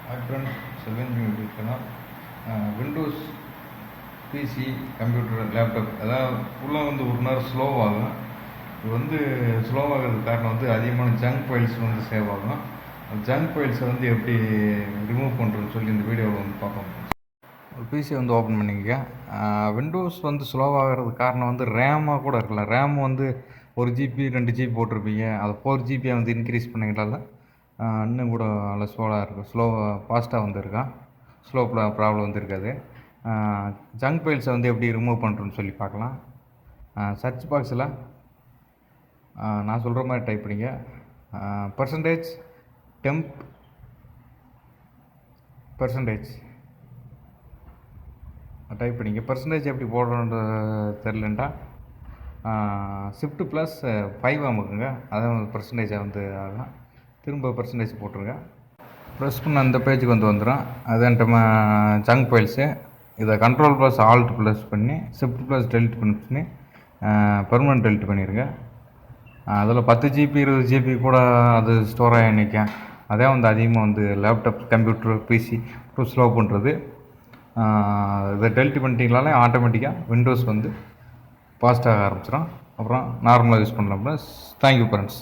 Hi friends, Selvan YouTube channel. Windows PC computer laptop அதாவது உள்ளே வந்து ஒரு நேரம் ஸ்லோவாகும். இது ஸ்லோவாகிறதுக்கு காரணம் அதிகமான ஜங்க் ஃபைல்ஸ் சேவ் ஆகும். அந்த ஜங்க் ஃபைல்ஸை எப்படி ரிமூவ் பண்ணுறதுன்னு சொல்லி இந்த வீடியோவில் பார்ப்போம். ஒரு பிசி ஓப்பன் பண்ணிக்க. விண்டோஸ் ஸ்லோவாகிறதுக்கு காரணம் ரேமாக கூட இருக்கலாம். ரேம் 1 ஜிபி 2 ஜிபி போட்டிருப்பீங்க, அதை 4 ஜிபியை இன்க்ரீஸ் பண்ணிக்கிட்டால இன்னும் கூட நல்லா ஃபாஸ்ட்டாக இருக்கான். ஸ்லோ ப்ராப்ளம் இருக்காது. ஜங்க் ஃபைல்ஸை எப்படி ரிமூவ் பண்ணுறோன்னு சொல்லி பார்க்கலாம். சர்ச் பாக்ஸில் நான் சொல்கிற மாதிரி டைப் பண்ணிங்க. %temp டைப் பண்ணிங்க. பர்சன்டேஜ் எப்படி போடுறோன்னு தெரிலண்டா +5 அமுக்குங்க. அதான் பர்சன்டேஜாக ஆகும். திரும்ப பர்சன்டேஜ் போட்டுருங்க. ப்ரெஸ் பண்ண அந்த பேஜுக்கு வந்துடும். அதான் நம்ம ஜங்க் ஃபைல்ஸு. இதை Ctrl+Alt+ பண்ணி Shift+ டெலிட் பண்ணி பெர்மனன்ட் டெலிட் பண்ணிடுங்க. அதில் 10 ஜிபி 20 ஜிபி கூட அது ஸ்டோர் ஆகி நிற்கும். அதே அதிகமாக லேப்டாப் கம்ப்யூட்டர் பிசி ஸ்லோ பண்ணுறது. இதை டெலிட் பண்ணிட்டீங்களாலே ஆட்டோமேட்டிக்காக விண்டோஸ் ஃபாஸ்ட்டாக ஆரம்பிச்சிடும். அப்புறம் நார்மலாக யூஸ் பண்ணலாம். Thank you friends.